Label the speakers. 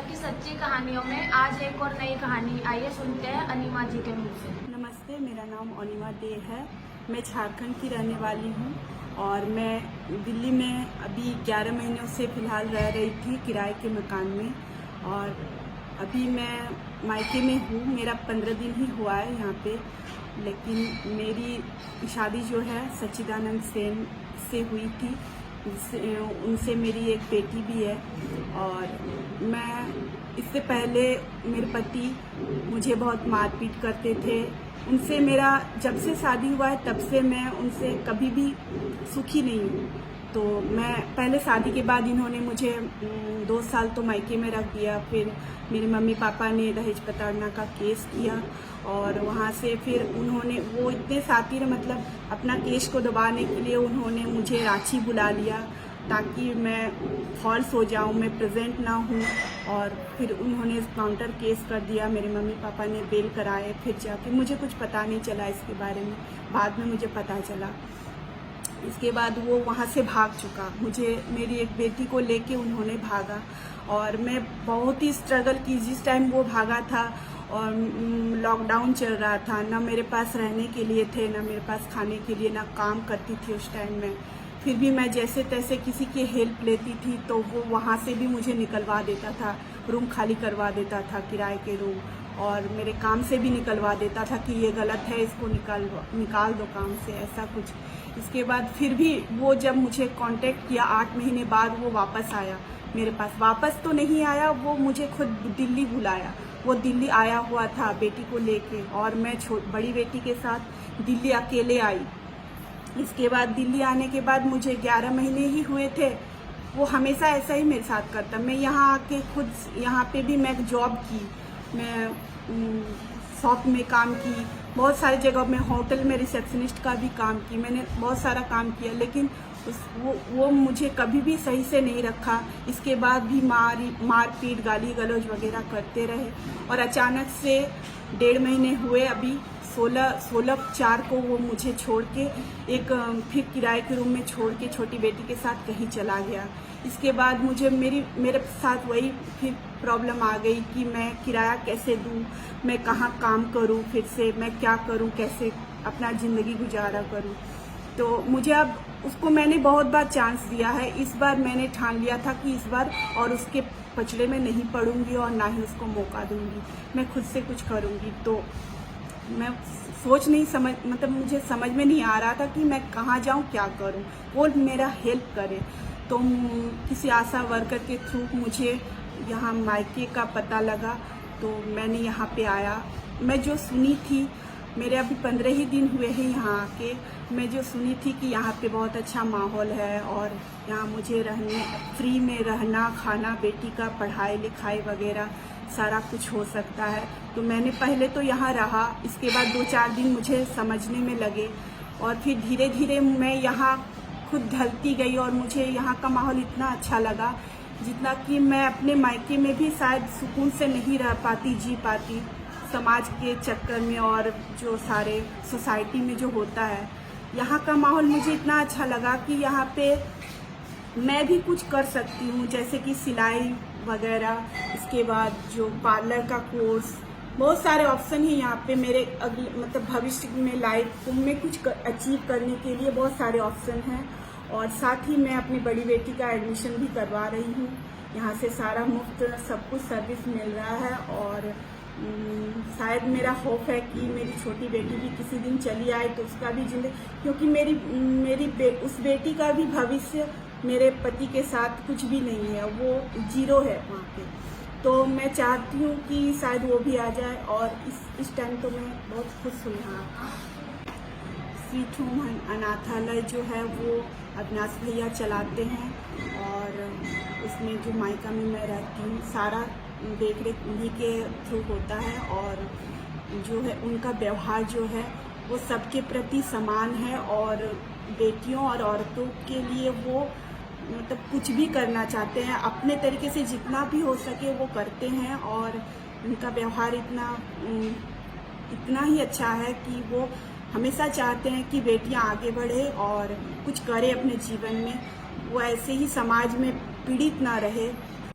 Speaker 1: सच्चा की सच्ची कहानियों में आज एक और नई कहानी आइए सुनते हैं अनिमा जी के मुंह से।
Speaker 2: नमस्ते, मेरा नाम अनिमा दे है। मैं झारखंड की रहने वाली हूँ और मैं दिल्ली में अभी 11 महीनों से फ़िलहाल रह रही थी किराए के मकान में। और अभी मैं मायके में हूँ। मेरा 15 दिन ही हुआ है यहाँ पे, लेकिन मेरी शादी जो है सच्चिदानंद सेन से हुई थी। उनसे मेरी एक बेटी भी है। और मैं इससे पहले मेरे पति मुझे बहुत मारपीट करते थे। उनसे मेरा जब से शादी हुआ है तब से मैं उनसे कभी भी सुखी नहीं हूँ। तो मैं पहले शादी के बाद इन्होंने मुझे 2 साल तो मायके में रख दिया। फिर मेरे मम्मी पापा ने दहेज प्रताड़ना का केस किया और वहाँ से फिर उन्होंने वो इतने सातिर मतलब अपना केस को दबाने के लिए उन्होंने मुझे रांची बुला लिया ताकि मैं फॉल्स हो जाऊं, मैं प्रेजेंट ना हूं। और फिर उन्होंने काउंटर केस कर दिया। मेरे मम्मी पापा ने बेल कराए। फिर जाके मुझे कुछ पता नहीं चला इसके बारे में, बाद में मुझे पता चला। इसके बाद वो वहाँ से भाग चुका। मुझे मेरी एक बेटी को लेके उन्होंने भागा और मैं बहुत ही स्ट्रगल की। जिस टाइम वो भागा था और लॉकडाउन चल रहा था, ना मेरे पास रहने के लिए थे, ना मेरे पास खाने के लिए, ना काम करती थी उस टाइम में। फिर भी मैं जैसे तैसे किसी की हेल्प लेती थी तो वो वहाँ से भी मुझे निकलवा देता था, रूम खाली करवा देता था, किराए के रूम। और मेरे काम से भी निकलवा देता था कि ये गलत है, इसको निकाल दो काम से, ऐसा कुछ। इसके बाद फिर भी वो जब मुझे कांटेक्ट किया 8 महीने बाद वो वापस आया मेरे पास। वापस तो नहीं आया, वो मुझे खुद दिल्ली बुलाया। वो दिल्ली आया हुआ था बेटी को लेके और मैं बड़ी बेटी के साथ दिल्ली अकेले आई। इसके बाद दिल्ली आने के बाद मुझे 11 महीने ही हुए थे। वो हमेशा ऐसा ही मेरे साथ करता। मैं यहाँ आके खुद यहाँ पे भी मैं जॉब की, मैं शॉप में काम की, बहुत सारी जगह में होटल में रिसेप्शनिस्ट का भी काम की। मैंने बहुत सारा काम किया, लेकिन वो मुझे कभी भी सही से नहीं रखा। इसके बाद भी मारपीट गाली गलौज वगैरह करते रहे। और अचानक से 1.5 महीने हुए, अभी 16/4 को वो मुझे छोड़ के एक फिर किराए के रूम में छोड़ के छोटी बेटी के साथ कहीं चला गया। इसके बाद मुझे मेरे साथ वही फिर प्रॉब्लम आ गई कि मैं किराया कैसे दूँ, मैं कहाँ काम करूँ, फिर से मैं क्या करूँ, कैसे अपना ज़िंदगी गुजारा करूँ। तो मुझे अब उसको मैंने बहुत बार चांस दिया है। इस बार मैंने ठान लिया था कि इस बार और उसके पचड़े में नहीं पड़ूंगी और ना ही उसको मौका दूंगी। मैं खुद से कुछ करूंगी। तो मैं मतलब मुझे समझ में नहीं आ रहा था कि मैं कहाँ जाऊँ, क्या करूँ, वो मेरा हेल्प करे। तो किसी आशा वर्कर के थ्रू मुझे यहाँ मायके का पता लगा, तो मैंने यहाँ पे आया। मैं जो सुनी थी, मेरे अभी 15 ही दिन हुए हैं यहाँ आके, मैं जो सुनी थी कि यहाँ पे बहुत अच्छा माहौल है और यहाँ मुझे फ्री में रहना, खाना, बेटी का पढ़ाई लिखाई वगैरह सारा कुछ हो सकता है। तो मैंने पहले तो यहाँ रहा। इसके बाद 2-4 दिन मुझे समझने में लगे और फिर धीरे धीरे मैं यहाँ खुद ढलती गई और मुझे यहाँ का माहौल इतना अच्छा लगा जितना कि मैं अपने मायके में भी शायद सुकून से नहीं रह पाती, जी पाती, समाज के चक्कर में और जो सारे सोसाइटी में जो होता है। यहाँ का माहौल मुझे इतना अच्छा लगा कि यहाँ पे मैं भी कुछ कर सकती हूँ, जैसे कि सिलाई वगैरह। इसके बाद जो पार्लर का कोर्स, बहुत सारे ऑप्शन हैं यहाँ पे मेरे अगले मतलब भविष्य में लाइफ में कुछ अचीव करने के लिए बहुत सारे ऑप्शन हैं। और साथ ही मैं अपनी बड़ी बेटी का एडमिशन भी करवा रही हूँ। यहाँ से सारा मुफ्त सब कुछ सर्विस मिल रहा है। और शायद मेरा होप है कि मेरी छोटी बेटी भी किसी दिन चली आए तो उसका भी जिंदगी, क्योंकि उस बेटी का भी भविष्य मेरे पति के साथ कुछ भी नहीं है, वो जीरो है वहाँ पे। तो मैं चाहती हूँ कि शायद वो भी आ जाए। और इस टाइम तो मैं बहुत खुश हूँ। यहाँ स्वीट होम अनाथालय जो है वो अविनाश भैया चलाते हैं और उसमें जो मायका में मैं रहती हूँ सारा देख रेख उन्हीं के थ्रू होता है। और जो है उनका व्यवहार जो है वो सबके प्रति समान है और बेटियों और औरतों के लिए वो मतलब कुछ भी करना चाहते हैं, अपने तरीके से जितना भी हो सके वो करते हैं। और उनका व्यवहार इतना ही अच्छा है कि वो हमेशा चाहते हैं कि बेटियां आगे बढ़े और कुछ करे अपने जीवन में, वो ऐसे ही समाज में पीड़ित ना रहे।